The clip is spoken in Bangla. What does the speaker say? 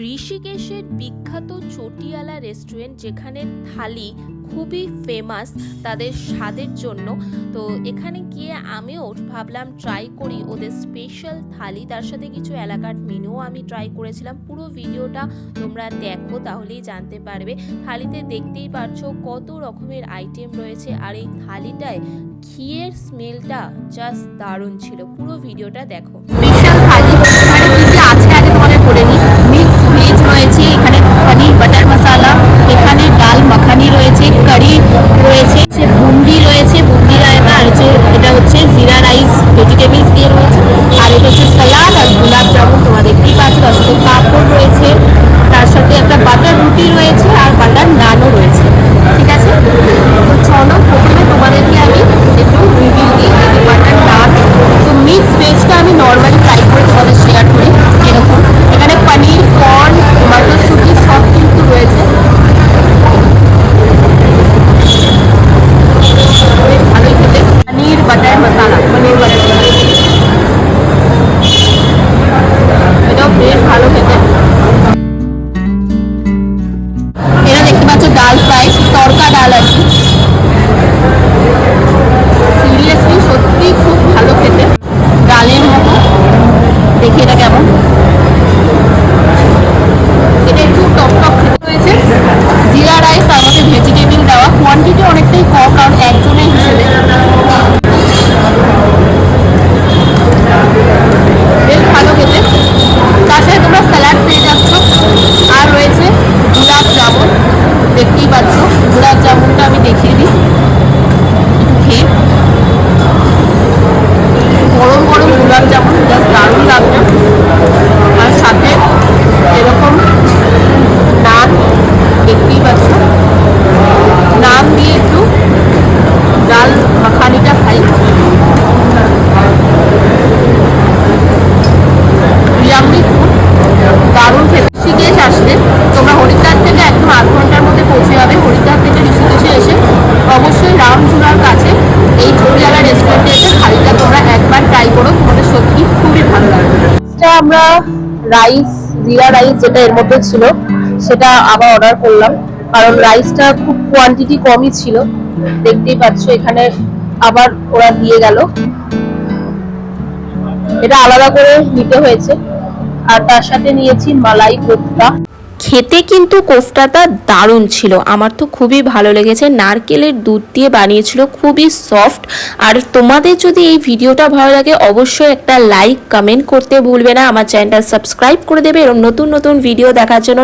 ঋষিকেশের বিখ্যাত চটিয়ালা রেস্টুরেন্ট, যেখানে থালি খুবই ফেমাস তাদের স্বাদের জন্য। তো এখানে গিয়ে আমিও ভাবলাম ট্রাই করি ওদের স্পেশাল থালি, তার সাথে কিছু এলাকার মেনুও আমি ট্রাই করেছিলাম। পুরো ভিডিওটা তোমরা দেখো, তাহলেই জানতে পারবে। থালিতে দেখতেই পারছো কত রকমের আইটেম রয়েছে, আর এই থালিটায় ঘিয়ের স্মেলটা জাস্ট দারুণ ছিল। পুরো ভিডিওটা দেখো। স্পেশাল থালি মানে কি কি আছে আগে তোমাদের বলে নিই। মিক্স ভেজ রয়েছে, এখানে পনির বাটার মশালা, এখানে ডাল মাখানি রয়েছে, কারি রয়েছে, বুন্দি রয়েছে, বুন্দি রায়তা, আর এটা হচ্ছে জিরা রাইস ভেজিটেবলস দিয়ে রয়েছে, আর এটা হচ্ছে সালাদ আর গোলাপ জামুন তোমরা দেখতেই পাচ্ছ। তার সাথে পাঁপড় রয়েছে, তার সাথে একটা বাটার রুটি রয়েছে আর বাটার নানও রয়েছে। ঠিক আছে, তো চলো প্রথমে তোমাদেরকে আমি একটু রিভিউ দিই বাটার নান। তো মিক্স ভেজটা আমি নর্মালি ট্রাই করে তোমাদের শেয়ার করি এরকম। এখানে পনির, কর্ন, মটরশুঁটি সব কিন্তু রয়েছে। বেশ ভালোই খেতে। পনির বাটার মশালা, পনির বাটার মশালা এটাও বেশ ভালো খেতে। এটা দেখতে পাচ্ছ ডাল ফ্রাই, তড়কা ডাল আর কি। সিরিয়াসলি সত্যি খুব ভালো খেতে, ডালের মতো। দেখি এটা কেমন। এটা একটু টক টক খেতে হয়েছে। জিরা রাইস, তার মধ্যে ভেজিটেবল দেওয়া, কোয়ান্টিটি অনেকটাই কম কারণ একজনের হিসেবে। বেশ ভালো খেতে। তার সাথে তোমরা স্যালাড পেয়ে যাচ্ছ, আর রয়েছে গোলাপ জামুন। দেখতেই পাচ্ছ গোলাপ জামুনটা আমি দেখিয়ে দিই একটু খেয়ে। গরম গরম গোলাপ জামুন জাস্ট দারুণ লাগবে। আর সাথে এরকম নান দেখতেই পাচ্ছ, নান দিয়ে একটু ডাল মাখানিটা খাই। ইয়াম্মি ফুড, দারুণ খেতে। ঋষিকেশ আসলে তোমরা হরিদ্বার থেকে একদম 8 ঘন্টার মধ্যে পৌঁছে যাবে। হরিদ্বার থেকে ঋষিকেশে এসে অবশ্যই রামঝুলার কাছে এই চটিয়ালা রেস্টুরেন্টে এসে থালিটা তোমরা একবার ট্রাই করো, তোমাদের সত্যি খুবই ভালো লাগবে। আমরা রাইস, জিরা রাইস যেটা এর মধ্যে ছিল সেটা আবার অর্ডার করলাম, কারণ রাইসটা খুব কোয়ান্টিটি কমই ছিল। দেখতেই পাচ্ছ এখানে আবার ওরা দিয়ে গেল, এটা আলাদা করে নিতে হয়েছে। আর তার সাথে নিয়েছি মালাই কোফতা। খেতে কিন্তু কোফতাটা দারুণ ছিল, আমার তো খুবই ভালো লেগেছে। নারকেলের দুধ দিয়ে বানিয়েছিল, খুবই সফট। আর তোমাদের যদি এই ভিডিওটা ভালো লাগে অবশ্যই একটা লাইক কমেন্ট করতে ভুলবে না। আমার চ্যানেলটা সাবস্ক্রাইব করে দেবে এরকম নতুন নতুন ভিডিও দেখার জন্য।